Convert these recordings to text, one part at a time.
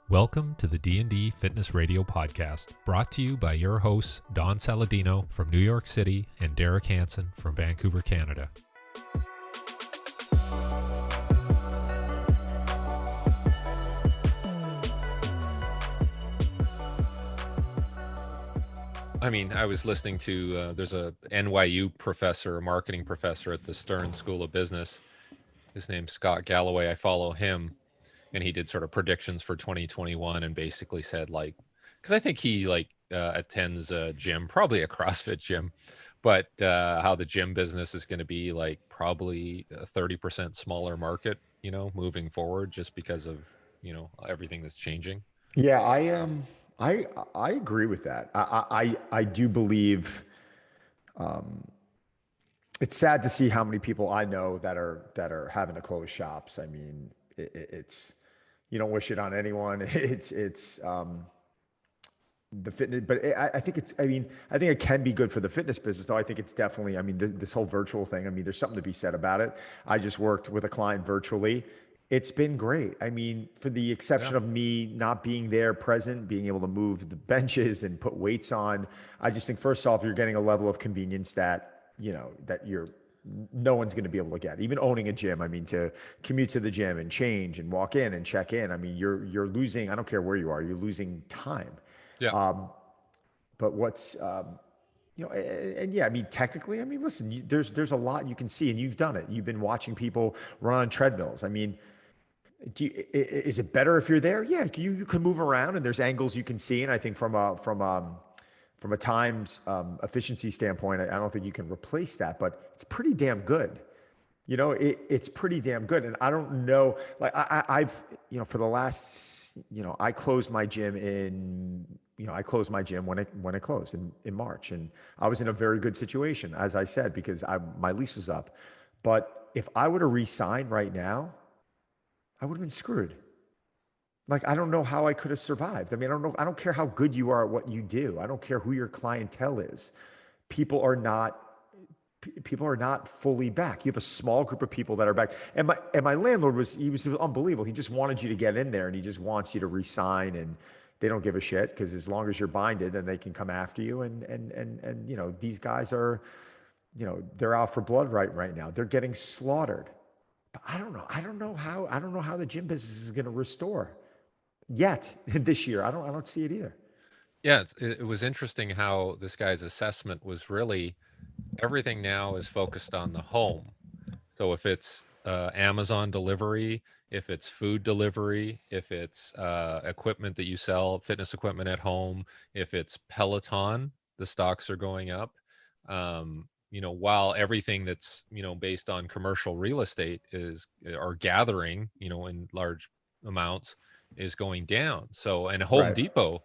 Welcome to the D&D Fitness Radio podcast, brought to you by your hosts Don Saladino from New York City and Derek Hansen from Vancouver, Canada. I mean, I was listening to, there's a NYU professor, a marketing professor at the Stern School of Business. His name's Scott Galloway. I follow him. And he did sort of predictions for 2021 and basically said, like, because I think he attends a gym, probably a CrossFit gym, but how the gym business is going to be like probably a 30% smaller market, moving forward, just because of, everything that's changing. Yeah, I agree with that. I do believe it's sad to see how many people I know that are having to close shops. I mean, it's you don't wish it on anyone. It's the fitness, but I think I think it can be good for the fitness business, though. I think it's definitely, this whole virtual thing, there's something to be said about it. I just worked with a client virtually. It's been great. For the exception of me not being there present, being able to move the benches and put weights on, I just think first off, you're getting a level of convenience that, no one's going to be able to get. Even owning a gym, to commute to the gym and change and walk in and check in. You're losing, I don't care where you are, you're losing time. Yeah. But what's, technically, listen, there's a lot you can see, and you've done it. You've been watching people run on treadmills. Is it better if you're there? Yeah, you can move around and there's angles you can see. And I think from a times efficiency standpoint, I don't think you can replace that, but it's pretty damn good. It's pretty damn good. And I don't know, like I've for the last, I closed my gym when it closed in March, and I was in a very good situation, as I said, because my lease was up. But if I were to re-sign right now, I would have been screwed. Like, I don't know how I could have survived. I don't care how good you are at what you do. I don't care who your clientele is. People are not fully back. You have a small group of people that are back. And my landlord was unbelievable. He just wanted you to get in there, and he just wants you to re-sign, and they don't give a shit, because as long as you're binded, then they can come after you. And these guys are, they're out for blood right now. They're getting slaughtered. But I don't know how the gym business is going to restore yet this year. I don't see it either. Yeah, it was interesting how this guy's assessment was really everything now is focused on the home. So if it's Amazon delivery, if it's food delivery, if it's equipment that you sell, fitness equipment at home, if it's Peloton, the stocks are going up. While everything that's, based on commercial real estate are gathering, in large amounts, is going down. So, and Home Depot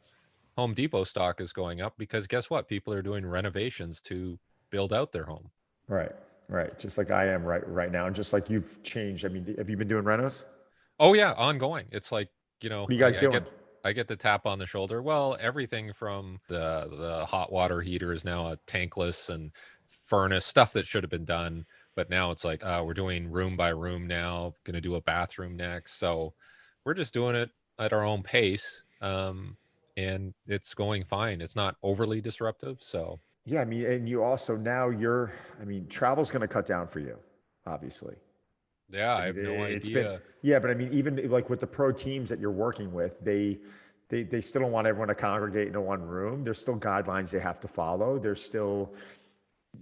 stock is going up because guess what? People are doing renovations to build out their home. Right. Just like I am right now. And just like you've changed. Have you been doing renos? Oh yeah. Ongoing. It's like, what are you guys doing? I get the tap on the shoulder. Well, everything from the hot water heater is now a tankless, and furnace stuff that should have been done. But now it's like, we're doing room by room now, going to do a bathroom next. So we're just doing it at our own pace. And it's going fine. It's not overly disruptive. So yeah, and you also now travel's going to cut down for you, obviously. Yeah, I have no idea. But even like with the pro teams that you're working with, they still don't want everyone to congregate in one room. There's still guidelines they have to follow. There's still,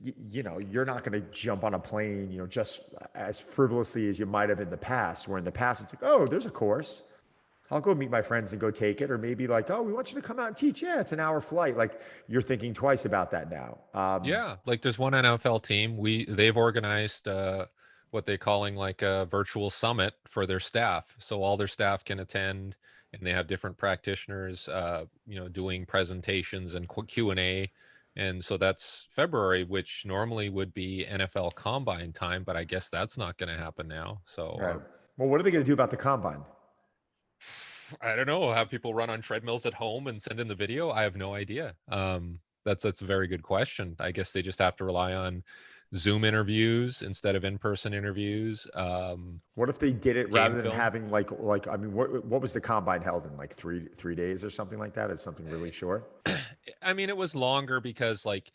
you're not going to jump on a plane, just as frivolously as you might have in the past, where in the past it's like, oh, there's a course. I'll go meet my friends and go take it. Or maybe like, oh, we want you to come out and teach. Yeah, it's an hour flight. Like, you're thinking twice about that now. Yeah, like there's one NFL team. They've organized what they're calling like a virtual summit for their staff. So all their staff can attend, and they have different practitioners, doing presentations and Q&A. And so that's February, which normally would be NFL Combine time, but I guess that's not going to happen now. So, right. Well, what are they going to do about the Combine? I don't know. Have people run on treadmills at home and send in the video? I have no idea. That's a very good question. I guess they just have to rely on Zoom interviews instead of in-person interviews. What if they did it Game rather than film. having like I mean, what was the combine held in, like three days or something like that? It's something really short. I mean, it was longer because like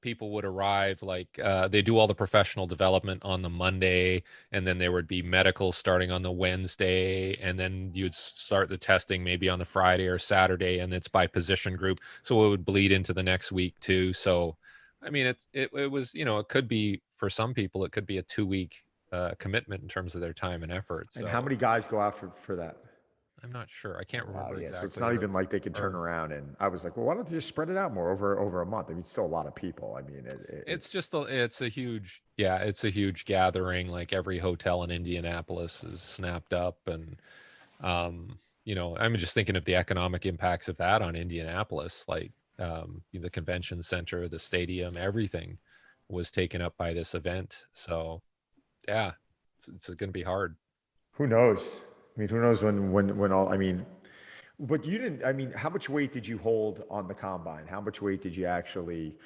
people would arrive like they do all the professional development on the Monday, and then there would be medical starting on the Wednesday, and then you'd start the testing maybe on the Friday or Saturday, and it's by position group, so it would bleed into the next week too. So I mean, it was, it could be, for some people it could be a 2 week commitment in terms of their time and effort. And how So many guys go out for that? I'm not sure. I Oh can't wow, remember yeah. So it's exactly not what it even like they could turn or around. And I was like, well, why don't they just spread it out more over a month? I mean, it's still a lot of people. I mean, it's it's just it's a huge, yeah, it's a huge gathering. Like every hotel in Indianapolis is snapped up, and I'm just thinking of the economic impacts of that on Indianapolis. Like the convention center, the stadium, everything was taken up by this event. So yeah, it's going to be hard. who knows? I mean, who knows when all? I mean, but you didn't. I mean, how much weight did you hold on the combine? How much weight did you actually?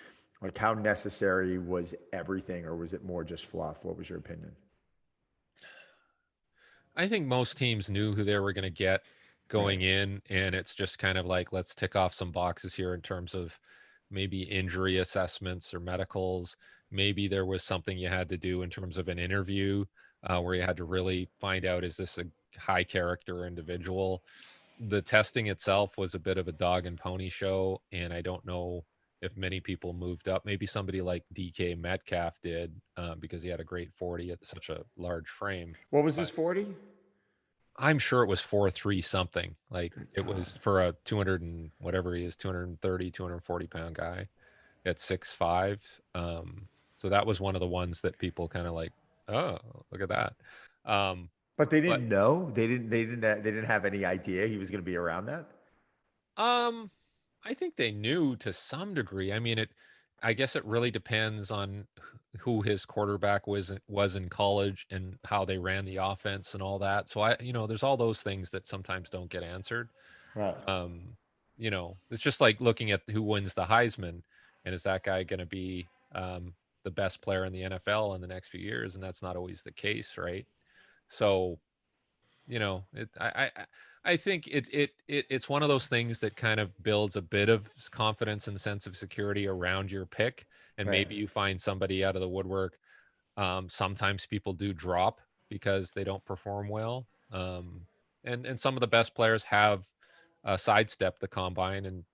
Like, how necessary was everything, or was it more just fluff? What was your opinion? I think most teams knew who they were going to get Right. going in, and it's just kind of like, let's tick off some boxes here in terms of maybe injury assessments or medicals. Maybe there was something you had to do in terms of an interview where you had to really find out, is this a high character individual? The testing itself was a bit of a dog and pony show, and I don't know if many people moved up. Maybe somebody like DK Metcalf did because he had a great 40 at such a large frame. What was this But 40? I'm sure it was 4.3 something. Like it God. was for a 200 and whatever he is, 230, 240 pound guy at 6'5". So that was one of the ones that people kind of like, oh, look at that. Um, But they but didn't know. They didn't have any idea he was going to be around that. um, I think they knew to some degree. I mean, I guess it really depends on who his quarterback was in college and how they ran the offense and all that. So there's all those things that sometimes don't get answered. Right. Um, it's just like looking at who wins the Heisman, and is that guy going to be the best player in the NFL in the next few years? And that's not always the case, right? So, I think it's one of those things that kind of builds a bit of confidence and sense of security around your pick, and Right. maybe you find somebody out of the woodwork. Sometimes people do drop because they don't perform well, and some of the best players have sidestepped the combine and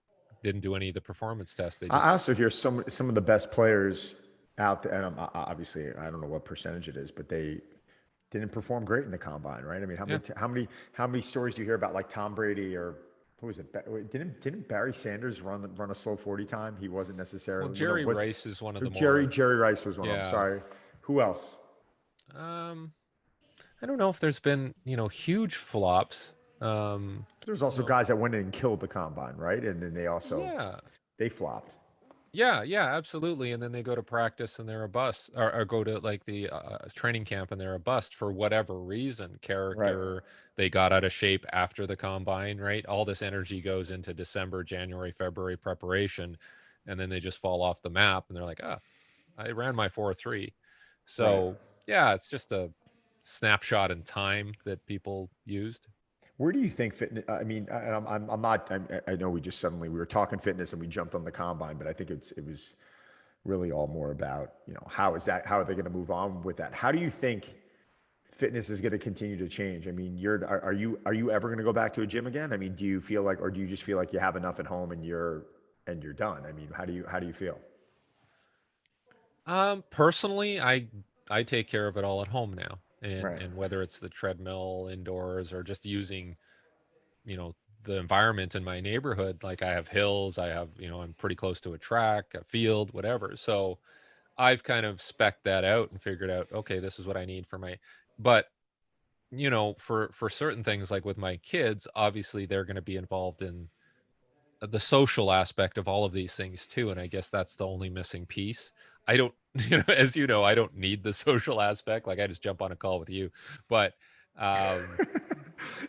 didn't do any of the performance tests. They I just also hear some of the best players out there, and obviously I don't know what percentage it is, but they didn't perform great in the combine, right? I mean, yeah. how many stories do you hear about like Tom Brady or who was it? Didn't Barry Sanders run a slow 40 time? He wasn't Well, necessarily. Well, no, Jerry was Rice is one of or the more, Jerry Rice was one of them. yeah. Sorry. Who else? Um, I don't know if there's been huge flops. There's You also know, guys that went in and killed the combine, right? And then yeah. they flopped. Yeah, yeah, absolutely. And then they go to practice and they're a bust, or go to like the training camp and they're a bust for whatever reason, Right. character, they got out of shape after the combine, right? All this energy goes into December, January, February preparation, and then they just fall off the map and they're like, I ran my 4.3. Right. So yeah, it's just a snapshot in time that people used. Where do you think fitness? I mean, I'm not. I know we were talking fitness and we jumped on the combine, but I think it was really all more about how is that? How are they going to move on with that? How do you think fitness is going to continue to change? I mean, are you ever going to go back to a gym again? I mean, do you feel like, or do you just feel like you have enough at home and you're done? I mean, how do you feel? Personally, I take care of it all at home now. And Right. whether it's the treadmill indoors or just using, you know, the environment in my neighborhood, like I have hills, I have, I'm pretty close to a track, a field, whatever. So I've kind of spec'd that out and figured out, okay, this is what I need for but for certain things like with my kids, obviously they're going to be involved in the social aspect of all of these things too, and I guess that's the only missing piece. I don't as I don't need the social aspect. Like I just jump on a call with you, but um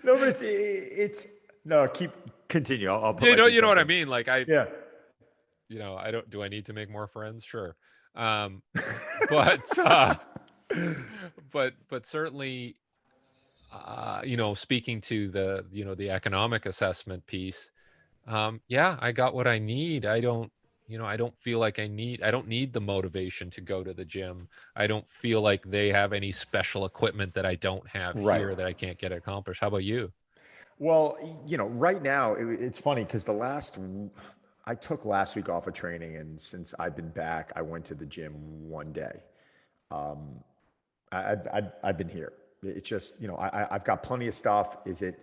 No, but it's no. Keep continue. I'll put you my know two you know cents what I in. mean. Like Yeah. I don't, do I need to make more friends? Sure. Um, but but certainly, speaking to the the economic assessment piece, yeah, I got what I need. I don't feel like I don't need the motivation to go to the gym. I don't feel like they have any special equipment that I don't have Right. here that I can't get accomplished. How about you? Well, right now it's funny because I took last week off of training, and since I've been back, I went to the gym one day. Um, I've been here. It's just, I've got plenty of stuff. Is it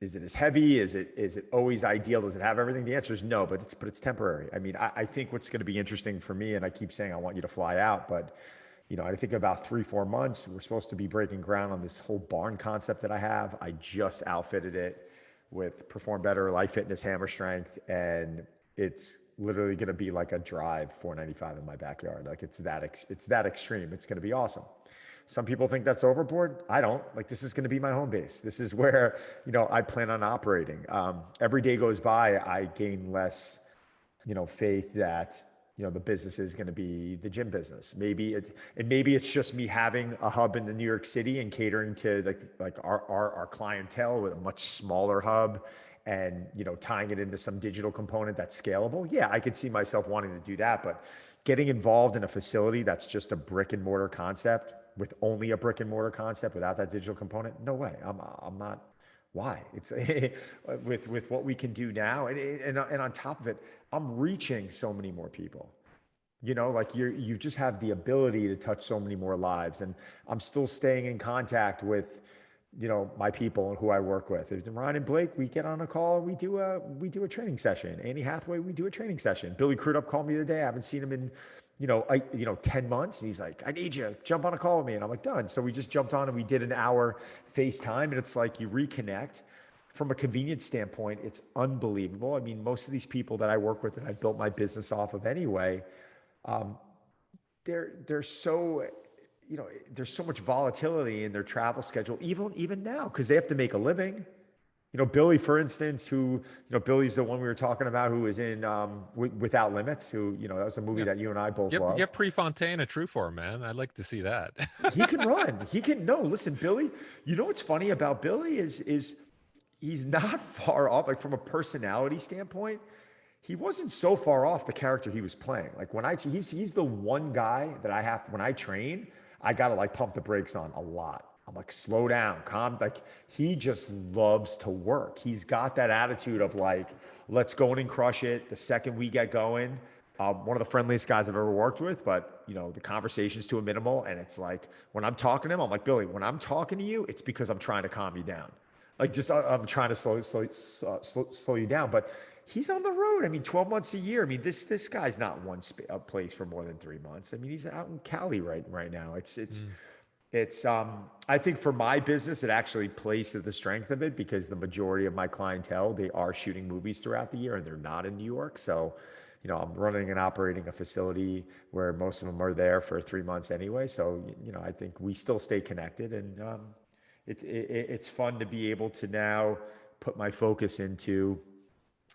as heavy? Is it always ideal? Does it have everything? The answer is no, but it's temporary. I mean, I think what's going to be interesting for me, and I keep saying I want you to fly out, but I think about 3-4 months, we're supposed to be breaking ground on this whole barn concept that I have. I just outfitted it with Perform Better, Life Fitness, Hammer Strength, and it's literally going to be like a drive 495 in my backyard. Like it's that extreme. It's going to be awesome. Some people think that's overboard. I don't. Like, this is going to be my home base. This is where, I plan on operating. Every day goes by, I gain less, faith that, the business is going to be the gym business. Maybe it's just me having a hub in the New York City and catering to like our clientele with a much smaller hub, and, tying it into some digital component that's scalable. Yeah, I could see myself wanting to do that, but getting involved in a facility that's just a brick and mortar concept, with only a brick and mortar concept without that digital component, no way. I'm not. Why? It's with what we can do now, and on top of it, I'm reaching so many more people. Like you just have the ability to touch so many more lives, and I'm still staying in contact with, my people and who I work with. Ron and Blake, we get on a call, we do a training session. Annie Hathaway, we do a training session. Billy Crudup called me today. I haven't seen him in 10 months, and he's like, I need you, jump on a call with me. And I'm like, done. So we just jumped on and we did an hour FaceTime, and it's like you reconnect. From a convenience standpoint, it's unbelievable. I mean, most of these people that I work with and I built my business off of anyway, um, they're so, there's so much volatility in their travel schedule, even now, because they have to make a living. Billy, for instance, Billy's the one we were talking about, who is in Without Limits, who, that was a movie Yeah. that you and I both Get love. Prefontaine a true form, man. I'd like to see that. He can run. He can, no, listen, Billy, what's funny about Billy is he's not far off, like from a personality standpoint. He wasn't so far off the character he was playing. Like he's the one guy that I have, when I train, I gotta like pump the brakes on a lot. I'm like, slow down, calm. Like, he just loves to work. He's got that attitude of like, let's go in and crush it the second we get going. One of the friendliest guys I've ever worked with, but the conversation's to a minimal, and it's like when I'm talking to him, I'm like, Billy, when I'm talking to you, it's because I'm trying to calm you down. Like, just I'm trying to slow you down. But he's on the road. I mean, 12 months a year. I mean, this guy's not a place for more than 3 months. I mean, he's out in Cali right now. Mm. It's I think for my business, it actually plays to the strength of it, because the majority of my clientele, they are shooting movies throughout the year and they're not in New York. So, I'm running and operating a facility where most of them are there for 3 months anyway. So, I think we still stay connected, and it's fun to be able to now put my focus into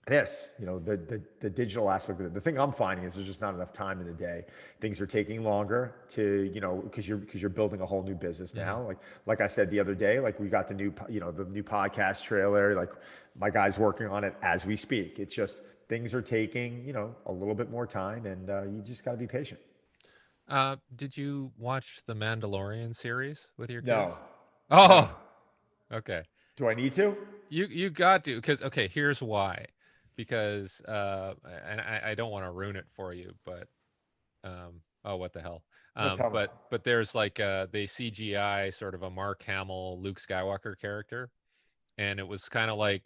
this, the digital aspect of it. The thing I'm finding is there's just not enough time in the day. Things are taking longer to, because you're building a whole new business Mhm. now. Like I said the other day, like we got the new podcast trailer. Like, my guy's working on it as we speak. It's just things are taking, a little bit more time, and you just got to be patient. Did you watch the Mandalorian series with your No, kids? no. Oh, okay. Do I need to? You got to, because okay, here's why. Because and I don't want to ruin it for you, but oh, what the hell. No, tell me. But there's like they CGI sort of a Mark Hamill Luke Skywalker character, and it was kind of like,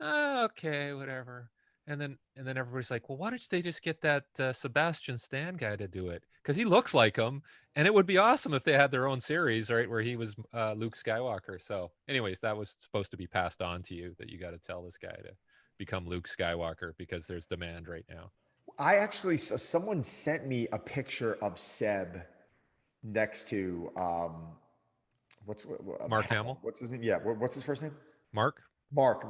okay, whatever. And then everybody's like, well, why don't they just get that Sebastian Stan guy to do it, because he looks like him, and it would be awesome if they had their own series, right, where he was Luke Skywalker. So anyways, that was supposed to be passed on to you, that you got to tell this guy to become Luke Skywalker because there's demand right now. Someone sent me a picture of Seb next to what's Mark Hamill. what's his name? Yeah, what's his first name? Mark. Mark,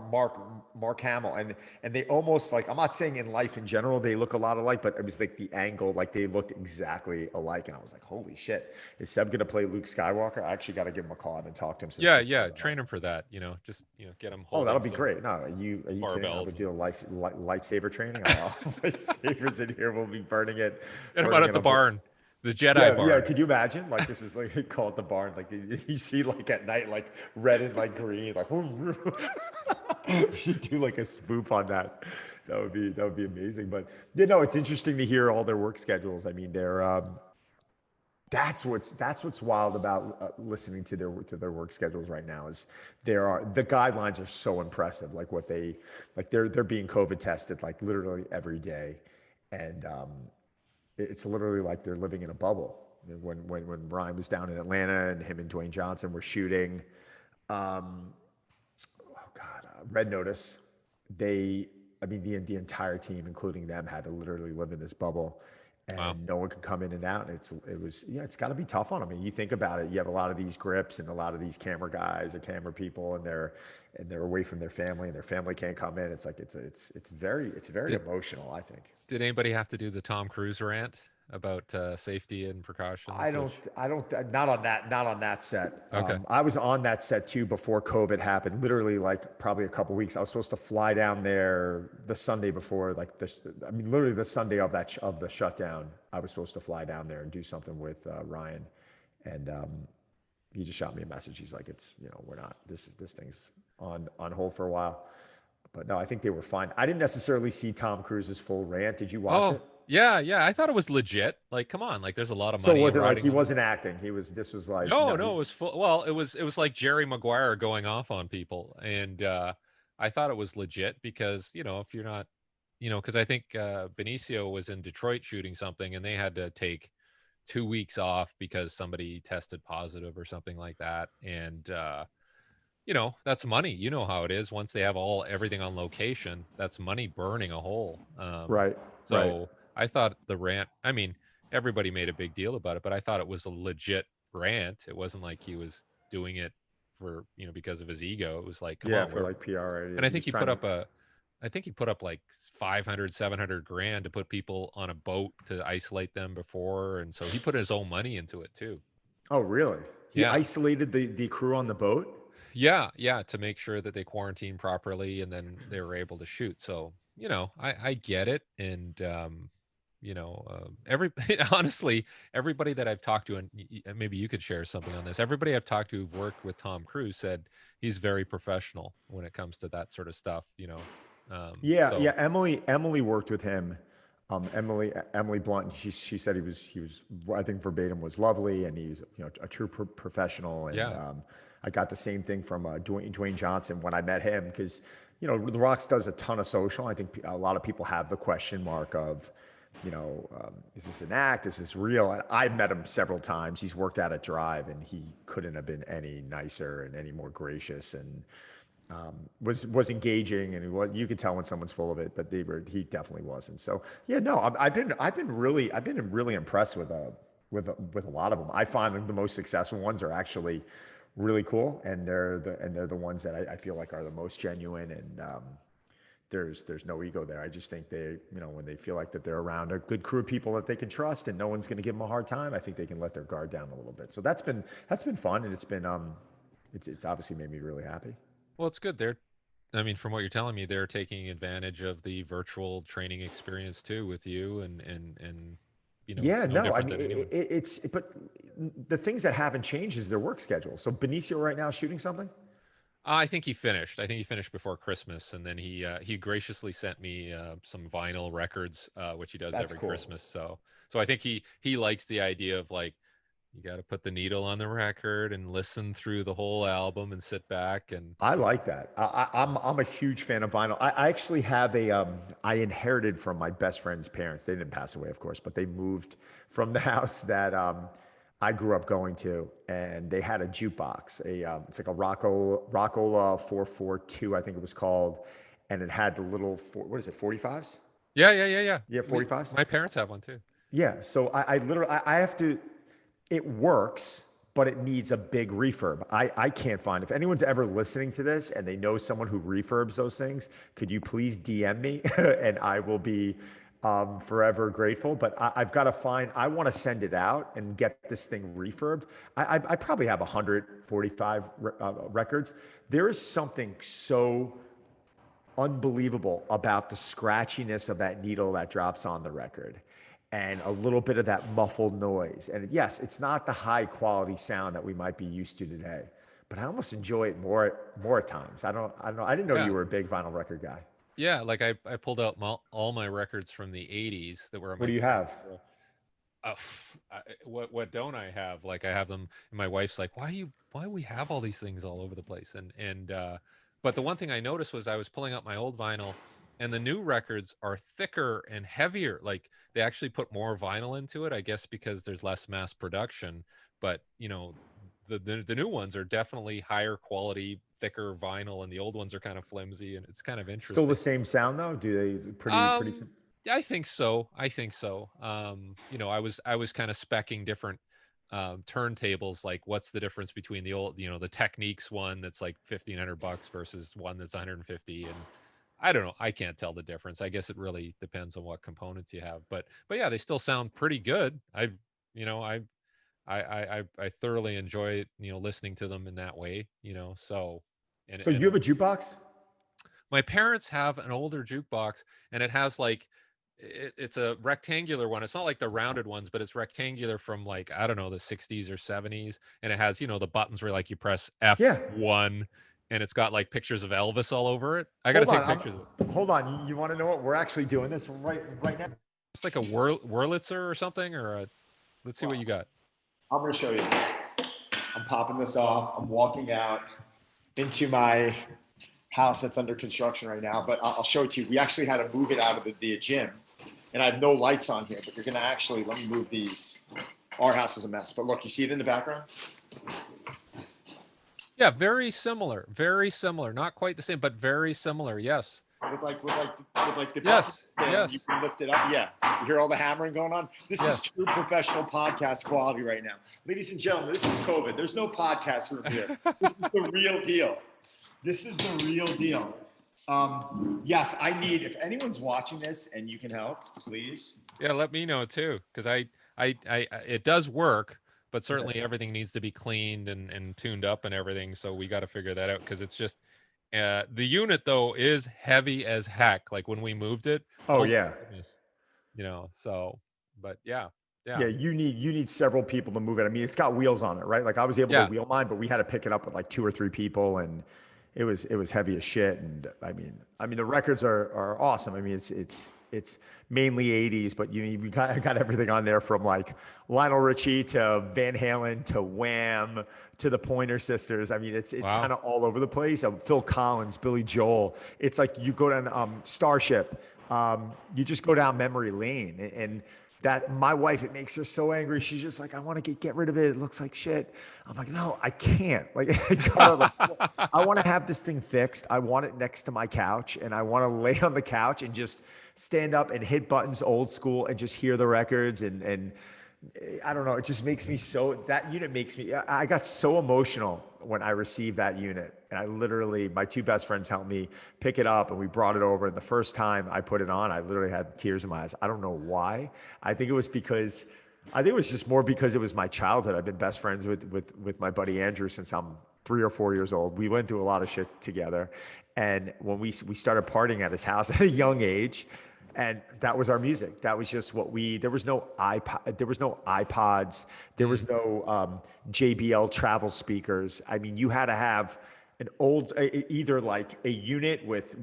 Mark Hamill, and they almost like, I'm not saying in life in general they look a lot alike, but it was like the angle, like they looked exactly alike, and I was like, holy shit, is Seb gonna play Luke Skywalker? I actually got to give him a call. I haven't talked to him since Yeah, we yeah. started. Train him for that. Just get him Oh, that'll holding be some great. No, are you kidding? I'll barbells go and do lightsaber training. Lightsabers in here. We'll be get him out burning at it the up. barn, the Jedi Yeah, yeah. barn. Could you imagine? Like this is like called the barn. Like you see, like at night, like red and like green. Like we should do like a spoof on that. That would be amazing. But it's interesting to hear all their work schedules. I mean, they're that's what's wild about listening to their work schedules right now is the guidelines are so impressive. Like what they're being COVID tested like literally every day, and it's literally like they're living in a bubble. When Ryan was down in Atlanta and him and Dwayne Johnson were shooting, oh God, Red Notice, I mean, the entire team, including them, had to literally live in this bubble, Wow. and no one could come in and out. And it's got to be tough on them. I mean, you think about it, you have a lot of these grips and a lot of these camera guys or camera people, and they're away from their family, and their family can't come in. It's like it's very Did emotional, I think. did anybody have to do the Tom Cruise rant about safety and I precautions? don't, Which I don't, not on that set. okay. I was on that set too before COVID happened. Literally, like probably a couple weeks. I was supposed to fly down there the Sunday before, I mean, literally the Sunday of the shutdown. I was supposed to fly down there and do something with Ryan, and he just shot me a message. He's like, we're not. This thing's on hold for a while. But no, I think they were fine. I didn't necessarily see Tom Cruise's full rant. Did you watch Oh it? yeah, yeah. I thought it was legit. Like, come on, like there's a lot of So money was it like riding he on it. wasn't acting? This was like, No, no, no, it was full. Well, it was like Jerry Maguire going off on people, and I thought it was legit because if you're not, because I think Benicio was in Detroit shooting something, and they had to take 2 weeks off because somebody tested positive or something like that, and that's money. You know how it is. Once they have everything on location, that's money burning a hole. right, right. So I thought the rant. I mean, everybody made a big deal about it, but I thought it was a legit rant. It wasn't like he was doing it for because of his ego. It was like, come Yeah, on, for like PR, and I he think was he trying put to. up like 500, 700 grand to put people on a boat to isolate them before, and so he put his own money into it too. Oh, really? He Yeah. isolated the crew on the boat. Yeah, yeah, to make sure that they quarantine properly and then they were able to shoot. So, I get it. And, every honestly, everybody that I've talked to, and maybe you could share something on this. Everybody I've talked to who've worked with Tom Cruise said he's very professional when it comes to that sort of stuff. Yeah, So yeah. Emily worked with him. Emily Blunt. She said he was I think verbatim was lovely, and he's a true professional. And yeah, I got the same thing from Dwayne Johnson when I met him because The Rock's does a ton of social. I think a lot of people have the question mark of is this an act? Is this real? And I've met him several times. He's worked out at Drive, and he couldn't have been any nicer and any more gracious, and was engaging, and you could tell when someone's full of it, but he definitely wasn't. So yeah, no, I've been really impressed with a lot of them. I find that the most successful ones are actually really cool, and they're the ones that I feel like are the most genuine, and there's no ego there. I just think when they feel like that they're around a good crew of people that they can trust, and no one's going to give them a hard time, I think they can let their guard down a little bit. So that's been fun, and it's obviously made me really happy. well, it's good. I mean, from what you're telling me, they're taking advantage of the virtual training experience too with you, and Yeah, it's no no, I different mean than anyone. but the things that haven't changed is their work schedule. So Benicio right now is shooting something. I think he finished. I think he finished before Christmas, and then he graciously sent me some vinyl records, which he does That's every cool. Christmas. So I think he likes the idea of like you got to put the needle on the record and listen through the whole album and sit back and I like that. I'm a huge fan of vinyl. I actually have I inherited from my best friend's parents. They didn't pass away, of course, but they moved from the house that I grew up going to, and they had a jukebox. It's like a Rockola 442, I think it was called, and it had the little what is it, 45s? yeah, yeah, yeah, yeah. Yeah, We 45s. my parents have one too. Yeah. So I literally I have to. It works, but it needs a big refurb. I can't find, if anyone's ever listening to this and they know someone who refurbs those things, could you please DM me and I will be forever grateful. But I've got to find, I want to send it out and get this thing refurbed. I probably have 145 records. There is something so unbelievable about the scratchiness of that needle that drops on the record and a little bit of that muffled noise. And yes, it's not the high quality sound that we might be used to today, but I almost enjoy it more at times. I don't know. I didn't know Yeah. you were a big vinyl record guy. Yeah, like I pulled out all my records from the 80s that were on What my do you parents' have? roll. What don't I have? Like I have them, and my wife's like, why we have all these things all over the place? But the one thing I noticed was I was pulling out my old vinyl, and the new records are thicker and heavier. Like they actually put more vinyl into it, I guess because there's less mass production. But the new ones are definitely higher quality, thicker vinyl, and the old ones are kind of flimsy, and it's kind of Still the interesting. same sound though? Do they pretty Um, I think so. I think so. I was kind of specking different turntables, like what's the difference between the old, the Techniques one that's like $1,500 versus one that's 150, and I don't know. I can't tell the difference. I guess it really depends on what components you have, but yeah, they still sound pretty good. You know, I thoroughly enjoy listening to them in that way. So So you have a jukebox? my parents have an older jukebox, and it has like it's a rectangular one. It's not like the rounded ones, but it's rectangular from like, I don't know, the 60s or 70s, and it has the buttons where like you press Yeah. F1, and it's got like pictures of Elvis all over it. I got to Hold take on. pictures of it. Hold on. You want to know what? We're actually doing this right now. It's like a Wurlitzer or something, or let's see what Wow. you got. I'm going to show you. I'm popping this off. I'm walking out into my house that's under construction right now, but I'll show it to you. We actually had to move it out of the gym, and I have no lights on here, but you're going to actually, let me move these. Our house is a mess, but look, you see it in the background? Yeah, very similar. Very similar. Not quite the same, but very similar. Yes. With the Yes. and you Yes. can lift it up. Yeah, you hear all the hammering going on. This is Yes. true professional podcast quality right now, ladies and gentlemen. This is COVID. There's no podcast room here. This is the real deal. This is the real deal. Yes, I need. If anyone's watching this and you can help, please. Yeah, let me know too, because it does work, but certainly everything needs to be cleaned and tuned up and everything. So we got to figure that out, because it's just the unit though is heavy as heck. Like when we moved it, Oh oh my yeah. goodness, So, but yeah, Yeah, yeah, you need several people to move it. I mean, it's got wheels on it, right? Like I was able to yeah. wheel mine, but we had to pick it up with like 2 or 3 people, and it was heavy as shit. And I mean the records are awesome. I mean it's mainly 80s, but you got everything on there from like Lionel Richie to Van Halen to Wham to the Pointer Sisters. I mean it's Wow. kind of all over the place. Phil Collins, Billy Joel. It's like you go down Starship. You just go down memory lane, and that my wife, it makes her so angry. She's just like, I want to get rid of it. It looks like shit. I'm like, no, I can't. Like, I want to have this thing fixed. I want it next to my couch, and I want to lay on the couch and just stand up and hit buttons old school and just hear the records. And I don't know. It just makes me so, that unit makes me, I got so emotional when I received that unit. And I literally, my two best friends helped me pick it up, and we brought it over. And the first time I put it on, I literally had tears in my eyes. I don't know why. I think it was just more because it was my childhood. I've been best friends with my buddy Andrew since I'm 3 or 4 years old. We went through a lot of shit together. And when we started partying at his house at a young age, and that was our music. That was just what there was no iPod, there was no iPods, there was no JBL travel speakers. I mean, you had to have an old, either like a unit with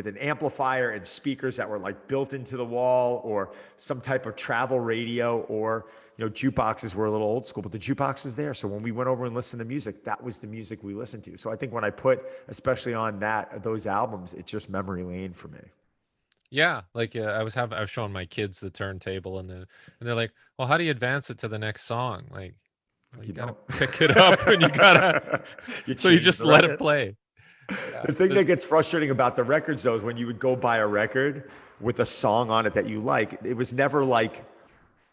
an amplifier and speakers that were like built into the wall, or some type of travel radio, or jukeboxes were a little old school, but the jukebox was there. So when we went over and listened to music, that was the music we listened to. So I think when I put, especially on those albums, it's just memory lane for me. Yeah, like I was showing my kids the turntable, and they're like, "Well, how do you advance it to the next song?" Like, well, you You got to don't. pick it up, and you gotta You so you change just the let it records. play. Yeah. The thing that gets frustrating about the records, though, is when you would go buy a record with a song on it that you like, it was never like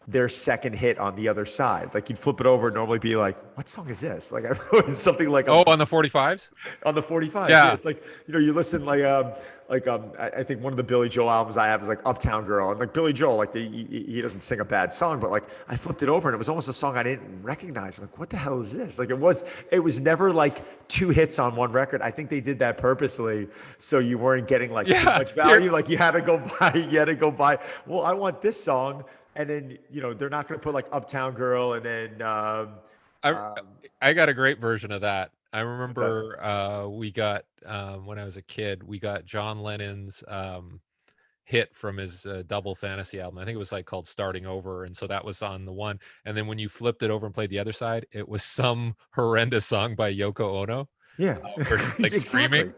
their second hit on the other side. Like you'd flip it over and normally be like, what song is this? Like I wrote something like Oh, on the 45s? on the 45s. Yeah, Yeah. it's like, you listen I think one of the Billy Joel albums I have is like Uptown Girl. And like Billy Joel, like he doesn't sing a bad song, but like I flipped it over and it was almost a song I didn't recognize. I'm like, what the hell is this? Like it was never like two hits on one record. I think they did that purposely so you weren't getting like too Yeah. much value. Like you had to go buy, well, I want this song. And then, they're not going to put like Uptown Girl and then, I um, I got a great version of that. I what's that? remember we got when I was a kid, we got John Lennon's hit from his double fantasy album. I think it was like called Starting Over, and so that was on the one. And then when you flipped it over and played the other side, it was some horrendous song by Yoko Ono, Yeah, where she's like exactly. screaming,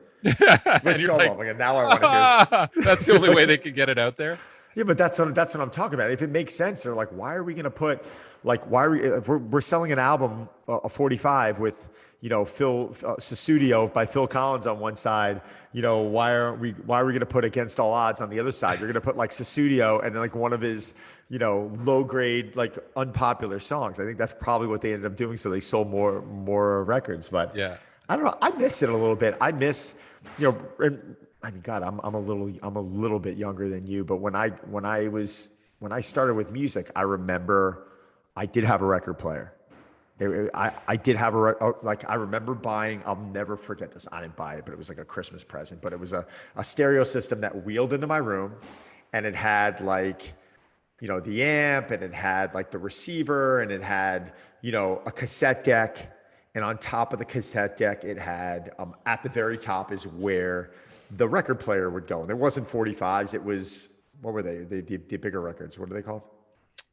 With and you're like, solo. Like, now I want to hear. ah! That's the only way they could get it out there. Yeah, but that's what I'm talking about. If it makes sense, they're like, why are we going to put like why are we if we're selling an album a 45 with Phil Susudio by Phil Collins on one side, why are we going to put Against All Odds on the other side? You're going to put like Susudio and then like one of his low grade like unpopular songs. I think that's probably what they ended up doing. So they sold more records. But Yeah. I don't know. I miss it a little bit. I miss and I mean, God, I'm a little bit younger than you, but when I started with music, I remember I did have a record player. I did have like I remember buying. I'll never forget this. I didn't buy it, but it was like a Christmas present. But it was a stereo system that wheeled into my room, and it had like the amp, and it had like the receiver, and it had a cassette deck. And on top of the cassette deck, it had at the very top is where the record player would go. And it wasn't 45s. It was, what were they? The bigger records. What are they called?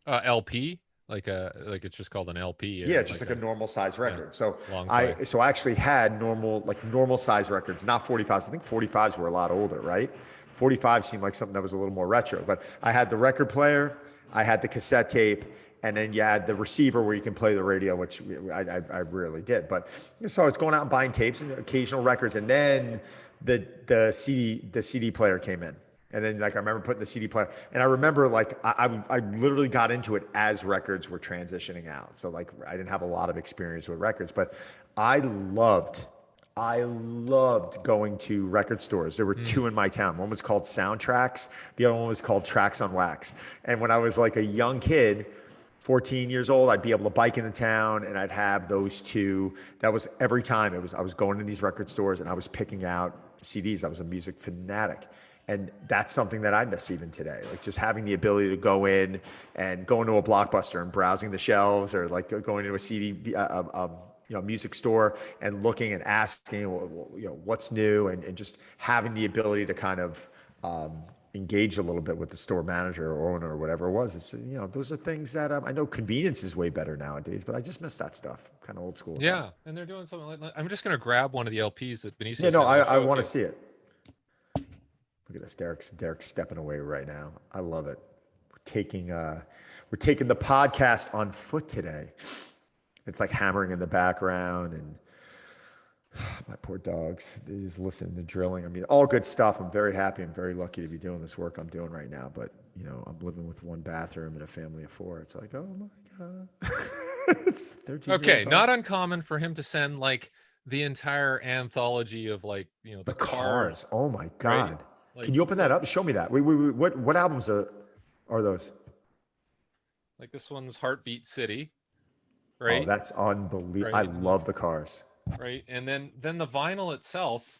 LP, like it's just called an LP. Yeah, just like a normal size record. Yeah, So long I play. so I actually had normal size records, not 45s. I think 45s were a lot older, right? 45 seemed like something that was a little more retro. But I had the record player, I had the cassette tape, and then you had the receiver where you can play the radio, which I rarely did. But so I was going out and buying tapes and occasional records, and then the CD player came in. And then like I remember putting the CD player, and I remember like I literally got into it as records were transitioning out. So like I didn't have a lot of experience with records, but I loved I loved going to record stores. There were two in my town. One was called Soundtracks. The other one was called Tracks on Wax. And when I was like a young kid, 14 years old, I'd be able to bike into town and I'd have those two. That was every time I was going to these record stores and I was picking out CDs. I was a music fanatic. And that's something that I miss even today. Like just having the ability to go in and go into a Blockbuster and browsing the shelves, or like going into a CD, music store and looking and asking, what's new, and just having the ability to kind of engage a little bit with the store manager or owner or whatever it was. It's, those are things that I know convenience is way better nowadays, but I just miss that stuff. Kind of old school. Yeah, and they're doing something like. I'm just gonna grab one of the LPs that Benicio Yeah, no, sent me. I'll I show it to want to you. see it. Look at this, Derek's stepping away right now. I love it. We're taking the podcast on foot today. It's like hammering in the background, and my poor dogs, they just listen to drilling. I mean, all good stuff. I'm very happy. I'm very lucky to be doing this work I'm doing right now. But, I'm living with one bathroom and a family of four. It's like, oh my God. It's 13 years Okay, old. not uncommon for him to send like the entire anthology of like The the Cars. Cars, Oh my right? God. Can Like you open that so, up? Show me that. Wait. What albums are those? like this one's Heartbeat City, Oh, right? that's unbelievable. I Right, love the Cars. right, and then the vinyl itself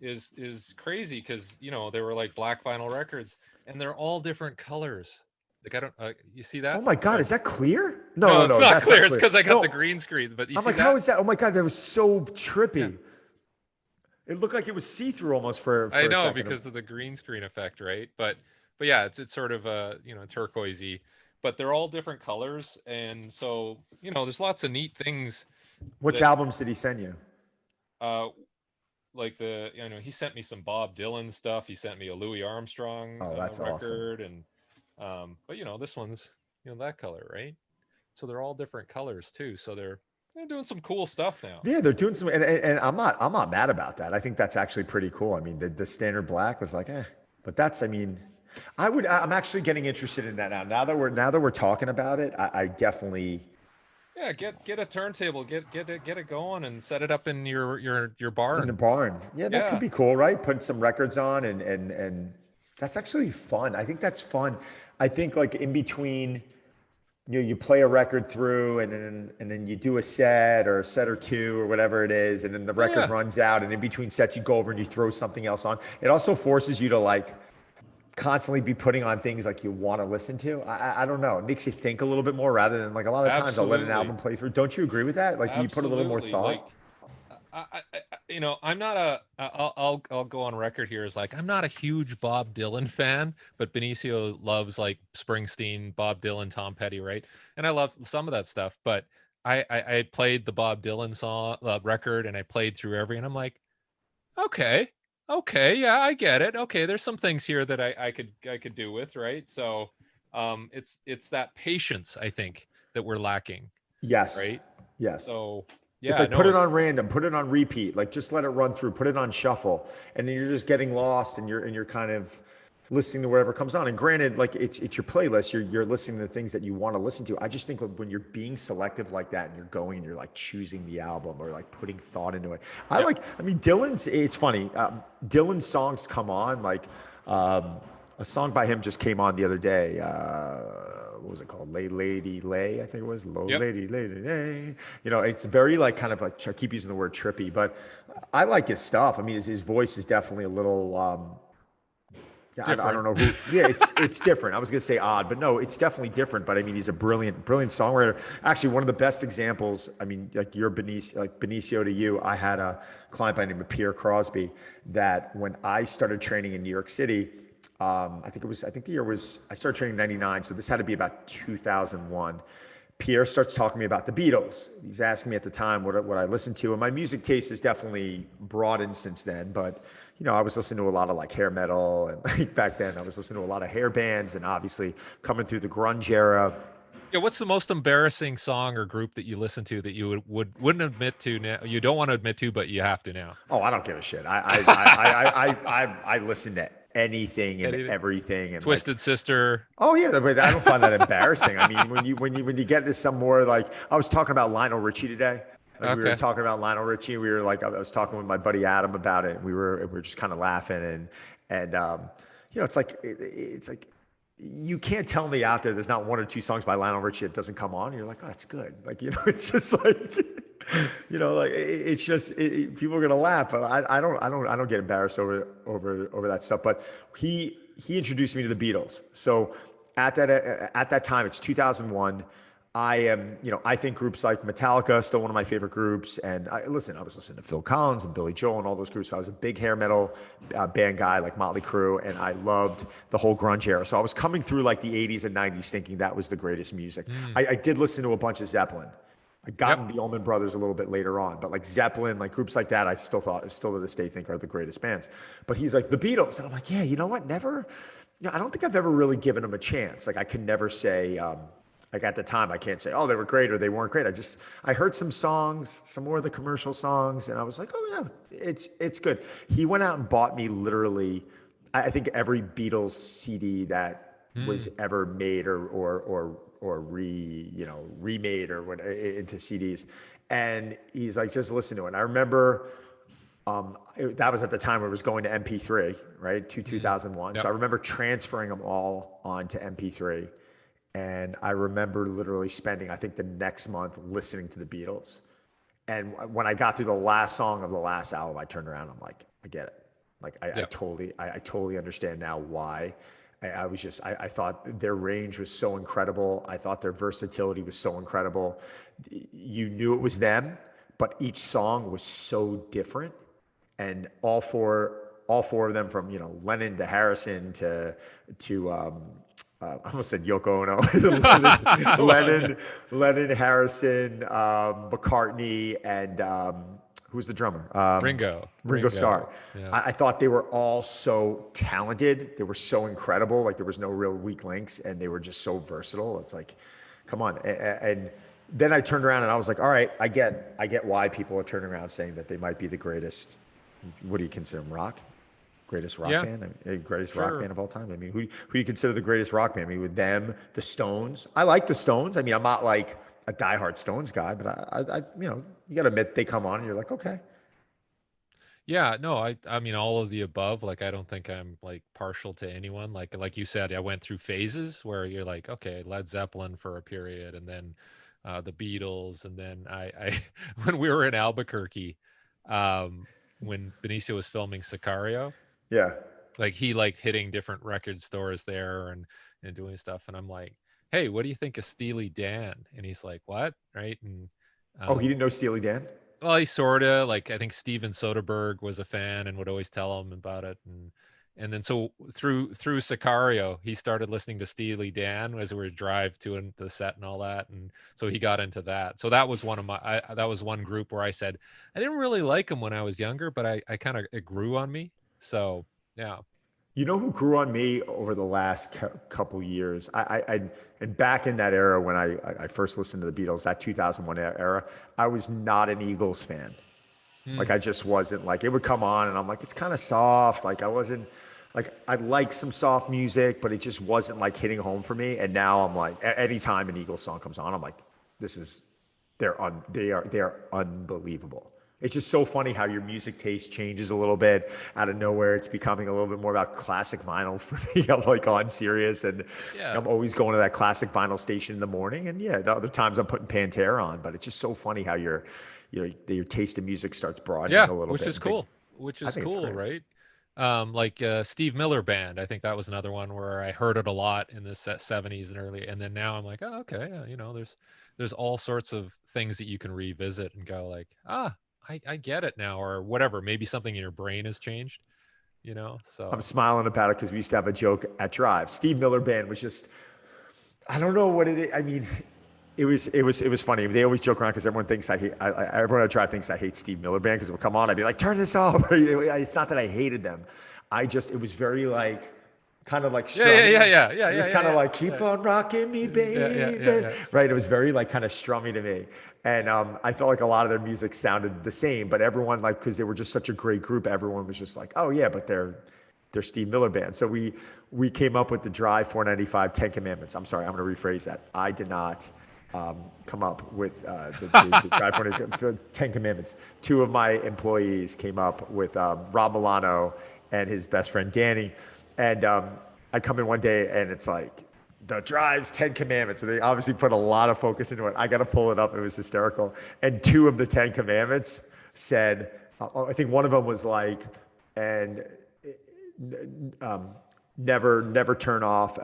is crazy because they were like black vinyl records, and they're all different colors. Like I don't, you see Oh that? my God, Sorry. is that clear? No, No, no, it's no, not that's not clear. It's clear. because I got the No, green screen. But you I'm see like, how that? is that? Oh my God, that was so Yeah, trippy. It looked like it was see-through almost for I a know second. because of the green screen effect, right? But yeah, it's sort of turquoisey, but they're all different colors, and so there's lots of neat things Which that albums did he send you? uh like he sent me some Bob Dylan stuff. He sent me a Louis Armstrong Oh, that's awesome. record, and but this one's that color, right? So they're all different colors too. So they're doing some cool stuff now. Yeah, they're doing some, and I'm not mad about that. I think that's actually pretty cool. I mean, the standard black was like, but that's, I mean, I'm actually getting interested in that now. Now that we're talking about it, I definitely Yeah, get a turntable, get it going, and set it up in your in the barn. barn. Yeah, that could Yeah, be cool, right? Putting some records on and that's actually fun. I think that's fun. I think like in between, you play a record through and then you do a set or a set or two or whatever it is, and then the record yeah, runs out, and in between sets you go over and you throw something else on. It also forces you to like constantly be putting on things like you want to listen to. I don't know. It makes you think a little bit more rather than like a lot of times I'll let an absolutely. album play through. Don't you agree with that? Like you put a little more Absolutely. thought. Like, I'm not a. I'll go on record here as like I'm not a huge Bob Dylan fan, but Benicio loves like Springsteen, Bob Dylan, Tom Petty, right? And I love some of that stuff. But I played the Bob Dylan song record, and I played through every, and I'm like, okay, okay, yeah, I get it. Okay, there's some things here that I could do with, right? So, it's that patience I think that we're lacking, Yes. right? Yes. So It's yeah, like put no, it on it's random, put it on repeat, like just let it run through, put it on shuffle, and then you're just getting lost and you're kind of listening to whatever comes on. And granted, like it's your playlist, you're listening to the things that you want to listen to. I just think when you're being selective like that and you're going and you're like choosing the album or like putting thought into it. yep. I mean, it's funny. Dylan's songs come on like a song by him just came on the other day. What was it called? Lay Lady Lay, I think it was. Low Yep. Lady Lady Lay. You know, it's very like kind of like I keep using the word trippy, but I like his stuff. I mean, his voice is definitely a little. Yeah, I Different. don't know who. Yeah, it's different. I was gonna say odd, but no, it's definitely different. But I mean, he's a brilliant songwriter. Actually, one of the best examples. I mean, like you're Benicio to you. I had a client by the name of Pierre Crosby that when I started training in New York City, I think the year was I started training in '99, so this had to be about 2001. Pierre starts talking to me about the Beatles. He's asking me at the time what I listened to, and my music taste has definitely broadened since then. But I was listening to a lot of like hair metal, and like back then I was listening to a lot of hair bands, and obviously coming through the grunge era. Yeah, what's the most embarrassing song or group that you listen to that you wouldn't admit to now? You don't want to admit to, but you have to now. Oh, I don't give a shit. I listen to anything and Anything? everything, and like Twisted Sister. oh yeah, but I don't find that embarrassing. I mean, when you get into some more like I was talking about Lionel Richie today. Like we were Okay. talking about Lionel Richie. We were like I was talking with my buddy Adam about it. We were just kind of laughing and it's like you can't tell me out there's not one or two songs by Lionel Richie that doesn't come on. You're like, oh, that's good. Like it's just like like it's just people are gonna laugh. But I don't get embarrassed over that stuff. But he introduced me to the Beatles. So at that time, it's 2001. I think groups like Metallica are still one of my favorite groups. And I was listening to Phil Collins and Billy Joel and all those groups. I was a big hair metal band guy like Motley Crue, and I loved the whole grunge era. So I was coming through like the 80s and 90s thinking that was the greatest music. Mm. I did listen to a bunch of Zeppelin. I got Yep. into the Allman Brothers a little bit later on, but like Zeppelin, like groups like that, still to this day think are the greatest bands. But he's like the Beatles, and I'm like, yeah, you know what? Never. I don't think I've ever really given them a chance. Like I can never say, like at the time, I can't say, oh, they were great or they weren't great. I heard some songs, some more of the commercial songs, and I was like, oh yeah, it's good. He went out and bought me literally, I think every Beatles CD that was Mm. ever made or remade or what into CDs. And he's like, just listen to it. And I remember that was at the time where it was going to MP3, right? Mm. 2001. So Yep. I remember transferring them all onto MP3. And I remember literally spending, I think, the next month listening to the Beatles. And when I got through the last song of the last album, I turned around. I'm like, I get it. Like Yep. I totally understand now why. I thought their range was so incredible. I thought their versatility was so incredible. You knew it was them, but each song was so different. And all four of them, from Lennon to Harrison to I almost said Yoko Ono, Well, yeah. Harrison, McCartney, and who's the drummer? Ringo. Ringo Ringo. Starr. Yeah. I thought they were all so talented. They were so incredible. Like there was no real weak links, and they were just so versatile. It's like, come on. And then I turned around and I was like, all right, I get why people are turning around saying that they might be the greatest. What do you consider them? Rock? Greatest rock Yeah, band? I mean, greatest rock sure. band of all time? I mean, who do you consider the greatest rock band? I mean, with them, the Stones. I like the Stones. I mean, I'm not like a diehard Stones guy, but you got to admit they come on and you're like, okay. Yeah, no, I mean all of the above. Like I don't think I'm like partial to anyone. Like you said, I went through phases where you're like, okay, Led Zeppelin for a period, and then the Beatles, and then I when we were in Albuquerque, um, when Benicio was filming Sicario, Yeah. like he liked hitting different record stores there and doing stuff, and I'm like, hey, what do you think of Steely Dan? And he's like, what? Right? And Oh, he um, didn't know Steely Dan? well, he sorta like I think Steven Soderbergh was a fan and would always tell him about it, and then so through Sicario, he started listening to Steely Dan as we were drive to the set and all that, and so he got into that. So that was one of that was one group where I said I didn't really like him when I was younger, but I kind of it grew on me. So yeah. You know who grew on me over the last couple years? And back in that era when I first listened to the Beatles, that 2001 era, I was not an Eagles fan. Like Hmm. I just wasn't like it would come on and I'm like it's kind of soft. Like I wasn't like I like some soft music, but it just wasn't like hitting home for me. And now I'm like anytime an Eagles song comes on, I'm like this is they are unbelievable. It's just so funny how your music taste changes a little bit out of nowhere. It's becoming a little bit more about classic vinyl for me. I'm like on Sirius, and Yeah. I'm always going to that classic vinyl station in the morning. And yeah, the other times I'm putting Pantera on. But it's just so funny how your taste of music starts broadening Yeah, a little which bit. is And think cool. Which I is think it's cool, great. right? Like Steve Miller Band. I think that was another one where I heard it a lot in the 70s and early, and then now I'm like, oh, okay, yeah, there's all sorts of things that you can revisit and go like, ah, I get it now, or whatever. Maybe something in your brain has changed, I'm So smiling about it because we used to have a joke at Drive. Steve Miller Band was just I don't know what it is. I mean, it was funny. They always joke around because everyone thinks I hate. Everyone at Drive thinks I hate Steve Miller Band because it would come on. I'd be like, turn this off. It's not that I hated them. It was very like, kind of like yeah, yeah, yeah, strummy. yeah, yeah, It was yeah, yeah, kind of yeah, like keep yeah, on rocking me, yeah, yeah, yeah, baby. yeah. Right. It was very like kind of strummy to me, and I felt like a lot of their music sounded the same. But everyone like because they were just such a great group, everyone was just like, oh yeah, but they're Steve Miller Band. So we came up with the Drive 495 Ten Commandments. I'm sorry, I'm going to rephrase that. I did not come up with the Drive 495 Ten Commandments. Two of my employees came up with Rob Milano and his best friend Danny. And I come in one day and it's like, the Drive's 10 Commandments. And they obviously put a lot of focus into it. I got to pull it up. It was hysterical. And two of the 10 Commandments said, I think one of them was like, and um, never turn off,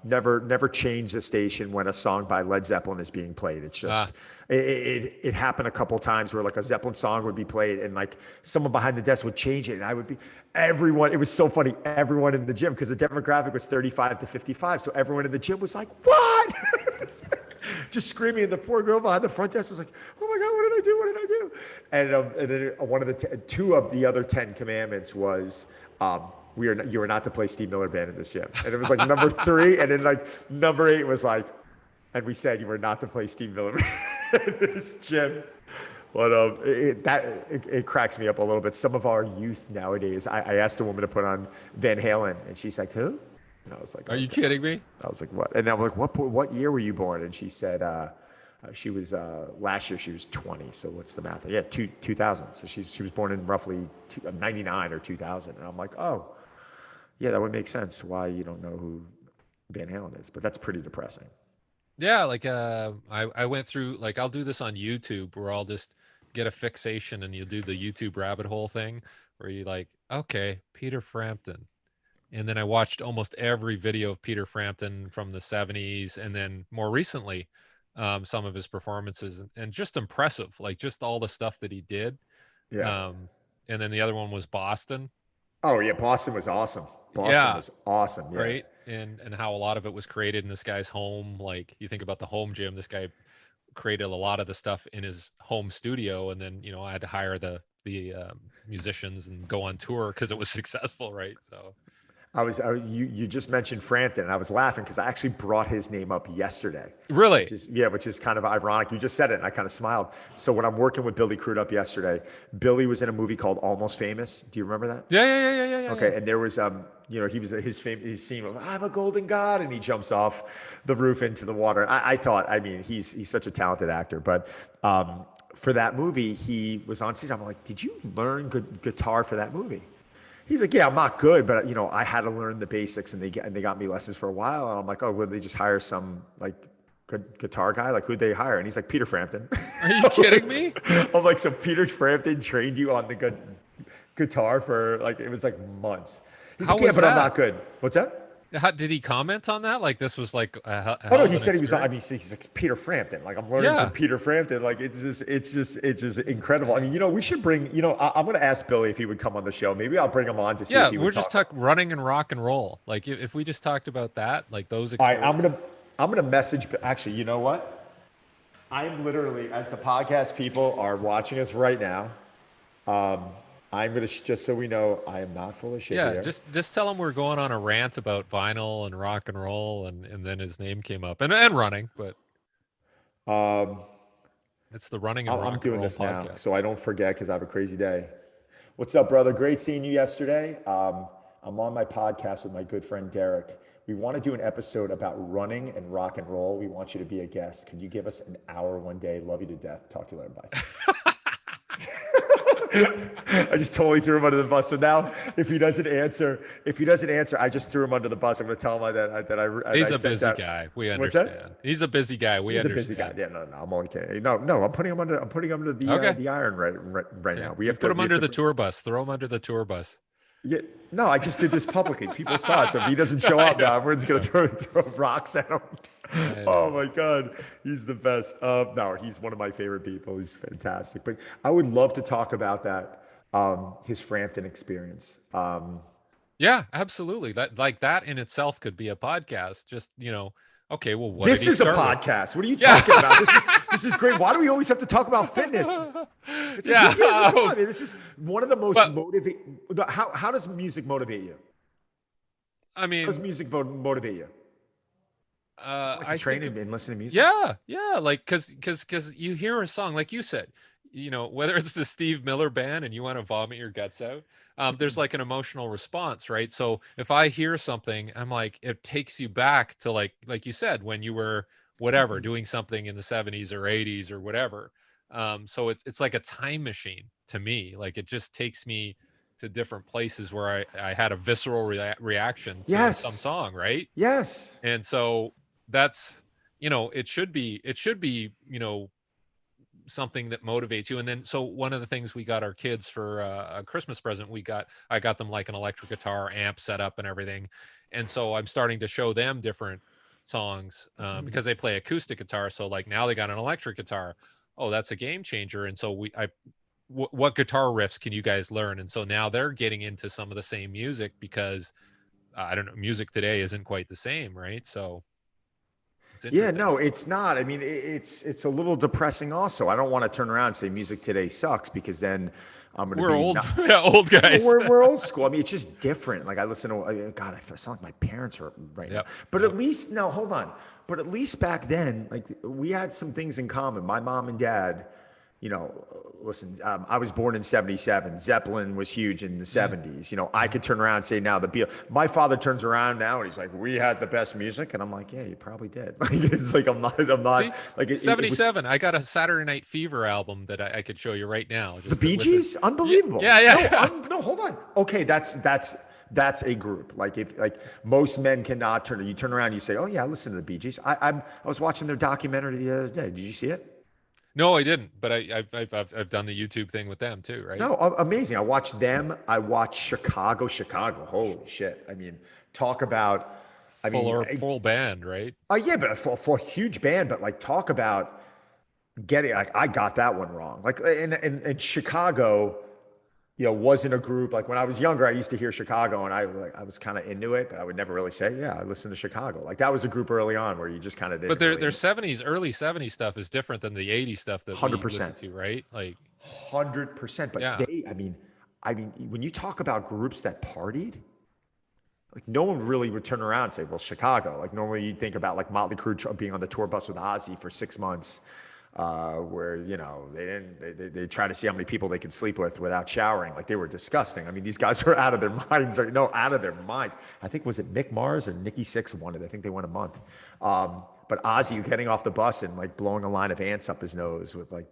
never change the station when a song by Led Zeppelin is being played. It's Ah, just it happened a couple times where like a Zeppelin song would be played and like someone behind the desk would change it and I would be everyone. It was so funny. Everyone in the gym because the demographic was 35 to 55, so everyone in the gym was like, "What?" Just screaming, and the poor girl behind the front desk was like, "Oh my God, what did I do? What did I do?" And then one of two of the other 10 commandments was you are not to play Steve Miller Band in this gym. And it was like number three, and then like number eight was like, and we said you were not to play Steve Miller Band in this gym. But it cracks me up a little bit. Some of our youth nowadays, I asked a woman to put on Van Halen, and she's like, "Who?" And I was like, are you "Okay." kidding me? I was like, "What?" And I'm like, "What year were you born?" And she said, she was last year. She was 20. So what's the math? Yeah, 2000. So she was born in roughly 99 or 2000. And I'm like, oh, yeah, that would make sense why you don't know who Van Halen is. But that's pretty depressing. Yeah, like I went through like I'll do this on YouTube where I'll just get a fixation and you'll do the YouTube rabbit hole thing where you like, okay, Peter Frampton. And then I watched almost every video of Peter Frampton from the 70s and then more recently some of his performances and just impressive, like just all the stuff that he did. Yeah. And then the other one was Boston. Oh yeah, Boston was awesome. Boston Yeah, was awesome. Yeah. right. And how a lot of it was created in this guy's home. Like you think about the home gym, this guy created a lot of the stuff in his home studio, and then I had to hire the musicians and go on tour because it was successful, right? So You just mentioned Frampton, and I was laughing because I actually brought his name up yesterday, Really? which is kind of ironic. You just said it, and I kind of smiled. So when I'm working with Billy Crudup yesterday, Billy was in a movie called Almost Famous. Do you remember that? Yeah, yeah, yeah, yeah, yeah, yeah, yeah. Okay, and there was he was his scene was I'm a golden god, and he jumps off the roof into the water. I thought, I mean, he's such a talented actor, but for that movie, he was on stage. I'm like, did you learn good guitar for that movie? He's like, yeah, I'm not good, but I had to learn the basics, and they got me lessons for a while. And I'm like, oh, would they just hire some like good guitar guy? Like, who'd they hire? And he's like, Peter Frampton. Are you kidding me? I'm like, so Peter Frampton trained you on the good guitar for like it was like months. He's How like, yeah, was but I'm that? not good. What's that? How, did he comment on that? Like this was like a Oh no, hell of he an said he was. I experience? mean, he's like Peter Frampton. Like I'm learning from Yeah. Peter Frampton. Like it's just incredible. I mean, we should bring. I'm going to ask Billy if he would come on the show. Maybe I'll bring him on to see if Yeah, he we're would just talk. talking running and rock and roll. Like if we just talked about that, like those All right, I'm gonna experiences. I'm gonna message. Actually, you know what? I'm literally, as the podcast people are watching us right now. Um, I'm gonna just so we know, I am not full of shit Yeah, here. just tell him we're going on a rant about vinyl and rock and roll, and then his name came up and running, but Um, it's the running and I'm rock and doing roll this now podcast. so I don't forget because I have a crazy day. What's up, brother? Great seeing you yesterday. I'm on my podcast with my good friend Derek. We want to do an episode about running and rock and roll. We want you to be a guest. Could you give us an hour one day? Love you to death. Talk to you later. Bye. I just totally threw him under the bus. So now, if he doesn't answer, I just threw him under the bus. I'm going to tell him that I He's a sent busy that. guy. We What's that? understand. He's a busy guy. We He's a busy guy. understand. Yeah, no, I'm only kidding. No, I'm putting him under. I'm putting him under Okay. the iron right Okay. now. You put him under the tour bus. Throw him under the tour bus. Yeah, no, I just did this publicly. People saw it. So if he doesn't show I up know. now, we're just gonna throw rocks at him. I Oh know. my God, he's the best. No, he's one of my favorite people. He's fantastic. But I would love to talk about that, his Frampton experience. Yeah, absolutely. That in itself could be a podcast. Just, okay, well, what did This he is a start with? podcast. What are you Yeah. talking about? This is great. Why do we always have to talk about fitness? It's like, Yeah. come on, man. This is one of the most But motivating. How does music motivate you? I How mean, does music motivate you? Like to I train think and listen to music? yeah, yeah, like cuz you hear a song like you said, whether it's the Steve Miller band and you want to vomit your guts out, there's like an emotional response, right? So if I hear something, I'm like it takes you back to like you said when you were whatever doing something in the 70s or 80s or whatever. So it's like a time machine to me. Like it just takes me to different places where I had a visceral reaction to some Yes. song, right? Yes. And so that's it should be something that motivates you. And then so one of the things we got our kids for a Christmas present, I got them like an electric guitar amp set up and everything. And so I'm starting to show them different songs because they play acoustic guitar. So like now they got an electric guitar. Oh, that's a game changer. And so what guitar riffs can you guys learn? And so now they're getting into some of the same music because I don't know, music today isn't quite the same, right? So it's Yeah, interesting. no, it's not. I mean, it's a little depressing also. I don't want to turn around and say music today sucks because then I'm going to We're be old, not, yeah, old well, guys. we're old school. I mean, it's just different. Like I listen to God, I sound like my parents are right now. Yep, But yep. at least no, hold on. But at least back then, like we had some things in common. My mom and dad, listen, I was born in 77. Zeppelin was huge in the 70s. I could turn around and say now the Beatles. My father turns around now and he's like, we had the best music. And I'm like, yeah, you probably did. Like, it's like, I'm not, See, like it was 77. I got a Saturday Night Fever album that I could show you right now. the Just Bee with it. Gees. Unbelievable. Yeah, No, yeah. no, hold on. Okay. That's a group. Like if like most men cannot you turn around, and you say, oh yeah, I listen to the Bee Gees. I was watching their documentary the other day. Did you see it? No, I didn't, but I've done the YouTube thing with them too, right? No, amazing. I watched them. I watched Chicago. Chicago. Holy shit. I mean, talk about. I Full mean, or full band, right? yeah, but for a huge band. But like, talk about getting. Like, I got that one wrong. Like, in Chicago, wasn't a group. Like when I was younger, I used to hear Chicago, and I was kind of into it, but I would never really say, yeah, I listened to Chicago. Like that was a group early on where you just kind of But didn't their really. 70s, early 70s stuff is different than the 80s stuff that we listen 100%. to, right? Like, 100%. But yeah. I mean, when you talk about groups that partied, like no one really would turn around and say, well, Chicago. Like normally you'd think about like Motley Crue being on the tour bus with Ozzy for 6 months, where you know they try to see how many people they could sleep with without showering. Like they were disgusting. I mean, these guys were out of their minds. Or, no, out of their minds. I think was it Mick Mars or Nikki Sixx won it. I think they won a month. But Ozzy getting off the bus and like blowing a line of ants up his nose with like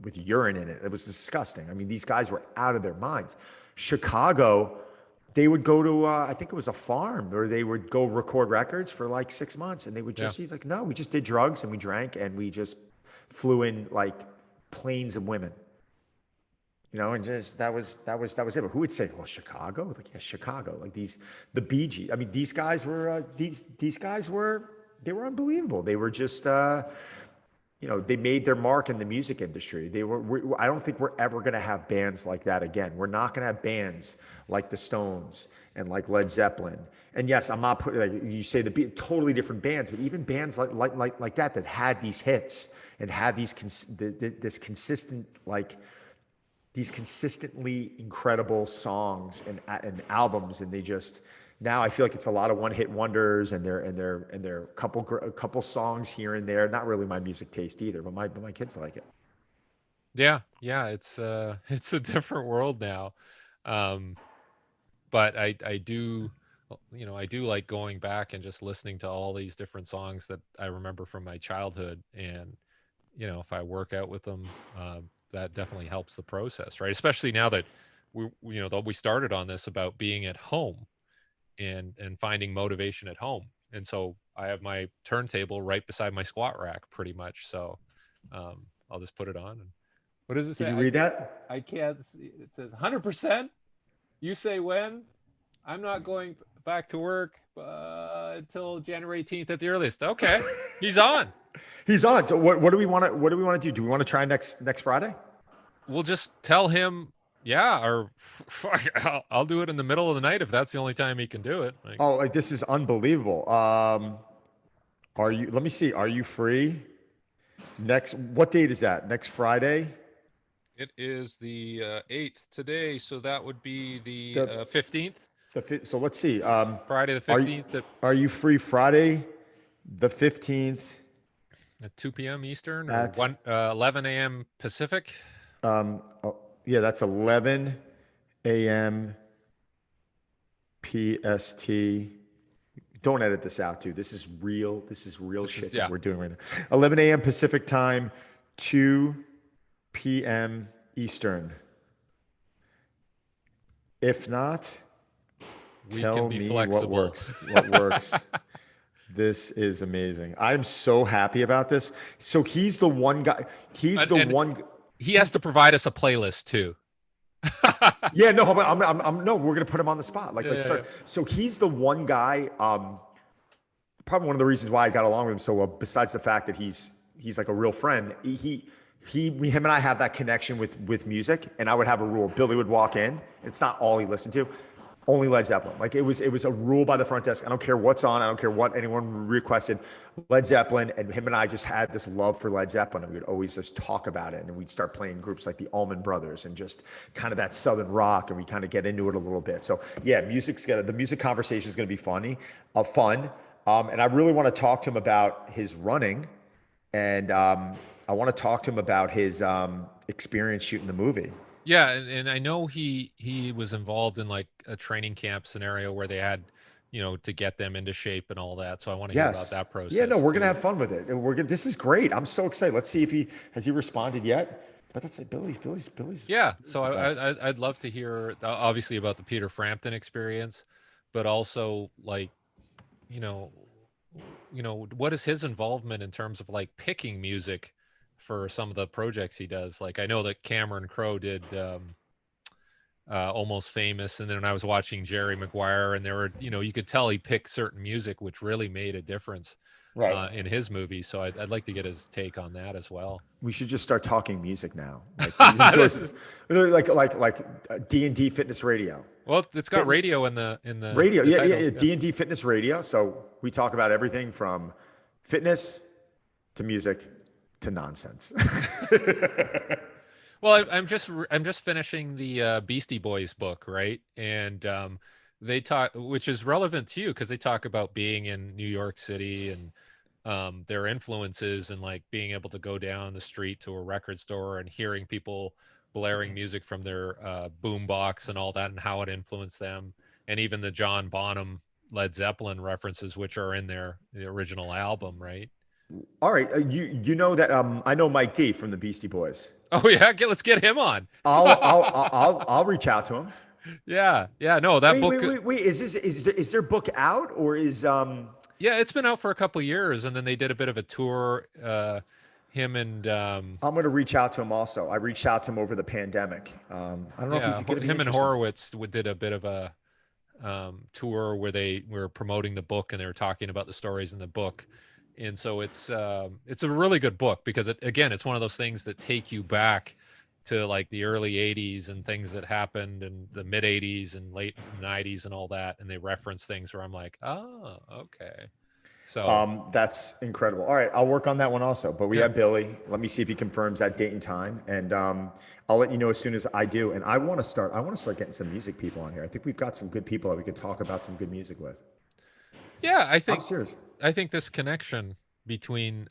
with urine in it. It was disgusting. I mean, these guys were out of their minds. Chicago, they would go to I think it was a farm, or they would go record records for like 6 months, and they would Yeah. just he's like, no, we just did drugs and we drank and we just flew in like planes of women, and just that was it. But who would say, well, Chicago? Like, yeah, Chicago. Like the Bee Gees. I mean, these guys were these guys were they were unbelievable. They were just they made their mark in the music industry. I don't think we're ever going to have bands like that again. We're not going to have bands like the Stones and like Led Zeppelin. And yes, I'm not putting, like you say, totally different bands, but even bands like that had these hits and had this consistent, like these consistently incredible songs and albums, and they just, now I feel like it's a lot of one-hit wonders, and they're a couple songs here and there. Not really my music taste either, but my kids like it. Yeah, yeah, it's it's a different world now. Um, but I do, I do like going back and just listening to all these different songs that I remember from my childhood, and if I work out with them, that definitely helps the process, right? Especially now that that we started on this about being at home and finding motivation at home. And so I have my turntable right beside my squat rack pretty much. So I'll just put it on. And what does it Can say? you read that? I can't see. It says 100%. You say when? I'm not going back to work until January 18th at the earliest. Okay. He's on. He's on. So what do we want to do? Do we want to try next Friday? We'll just tell him, yeah, or I'll do it in the middle of the night if that's the only time he can do it. Like, Oh, like this is unbelievable. Let me see. Are you free what date is that? Next Friday? it is the 8th today, so that would be the The 15th, so let's see. Friday the Are you 15th are you free Friday the 15th at 2 p.m. Eastern, or at 11 a.m. Pacific? yeah, that's 11 a.m. PST. Don't edit this out, too. This is real. This is real shit that we're doing right now. 11 a.m. Pacific time, 2 p.m. Eastern. If not, We tell can be me flexible. what works. What works. This is amazing. I'm so happy about this. So he's the one guy. He's the one. He has to provide us a playlist too. Yeah, no, I'm no, we're gonna put him on the spot. Yeah. So he's the one guy. Probably one of the reasons why I got along with him so well. Besides the fact that he's like a real friend, him and I have that connection with music. And I would have a rule: Billy would walk in. It's not all he listened to. Only Led Zeppelin. Like it was a rule by the front desk. I don't care what's on. I don't care what anyone requested. Led Zeppelin, and him and I just had this love for Led Zeppelin, and we would always just talk about it. And we'd start playing groups like the Allman Brothers and just kind of that Southern rock, and we kind of get into it a little bit. So yeah, the music conversation is gonna be fun. And I really want to talk to him about his running, and I want to talk to him about his experience shooting the movie. Yeah, and I know he was involved in like a training camp scenario where they had, to get them into shape and all that. So I want to hear about that process. Yeah, no, we're too. gonna have fun with it. And this is great. I'm so excited. Let's see if he responded yet. But that's like Billy's. Yeah, so I'd love to hear obviously about the Peter Frampton experience, but also like, you know, what is his involvement in terms of like picking music for some of the projects he does? Like I know that Cameron Crowe did Almost Famous, and then I was watching Jerry Maguire, and there were, you could tell he picked certain music which really made a difference in his movie. So I'd like to get his take on that as well. We should just start talking music now. Like D&D Fitness Radio. Well, it's got radio in the radio. the Yeah, title. yeah. D&D Fitness Radio. So we talk about everything from fitness to music to nonsense. Well, I'm just finishing the Beastie Boys book, right? And they talk, which is relevant to you because they talk about being in New York City and their influences and like being able to go down the street to a record store and hearing people blaring music from their boom box and all that and how it influenced them. And even the John Bonham Led Zeppelin references, which are in the original album, right? All right, you know that I know Mike D from the Beastie Boys. Oh yeah, let's get him on. I'll reach out to him. Yeah, yeah. No, that Wait, book. wait, wait, wait. Is their book out or is Yeah, it's been out for a couple of years, and then they did a bit of a tour. Him and I'm going to reach out to him also. I reached out to him over the pandemic. I don't know if he's yeah, going to be him and interested. Horowitz did a bit of a tour where they were promoting the book and they were talking about the stories in the book. And so it's a really good book because again, it's one of those things that take you back to like the early 80s and things that happened in the mid 80s and late 90s and all that. And they reference things where I'm like, oh, okay. So That's incredible. All right, I'll work on that one also. But we yeah. have Billy. Let me see if he confirms that date and time, and I'll let you know as soon as I do. And I want to start. I want to start getting some music people on here. I think we've got some good people that we could talk about some good music with. Yeah, I'm serious. I think this connection between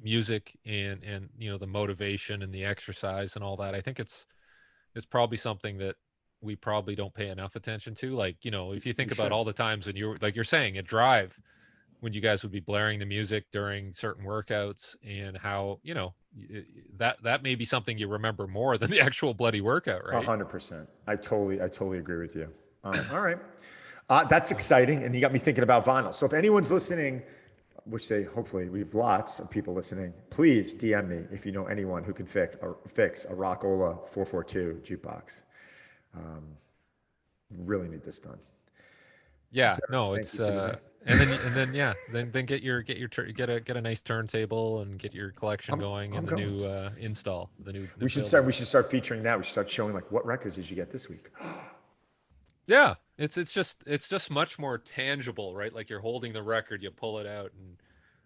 music and the motivation and the exercise and all that, I think it's probably something that we probably don't pay enough attention to. Like, if you We think about should. all the times when you're like you're saying at Drive, when you guys would be blaring the music during certain workouts and how, that may be something you remember more than the actual bloody workout, right? 100%. I totally agree with you. All right. That's exciting. And you got me thinking about vinyl. So if anyone's listening, which they hopefully we have lots of people listening, please DM me if you know anyone who can fix a Rockola 442 jukebox. Really need this done. Yeah, Derek, no, thank it's you for today. and then yeah, then get a nice turntable and get your collection going I'm and the going. new install, the new We should build. start. We should start featuring that. We should start showing like what records did you get this week? Yeah, it's just much more tangible, right? Like you're holding the record, you pull it out, and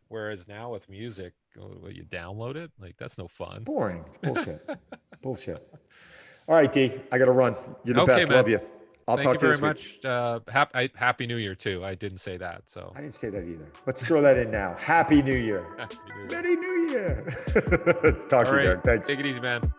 whereas now with music, you download it, like that's no It's fun. boring. It's bullshit. Bullshit. All right, D. I got to run. You're the Okay, best. Love man. you. I'll Thank talk you to you very this week. much. Happy New Year too. I didn't say that, so I didn't say that either. Let's throw that in now. Happy New Year. Happy New Year. Merry New Year. Talk All to you, right, Derek. Thanks. take it easy, man.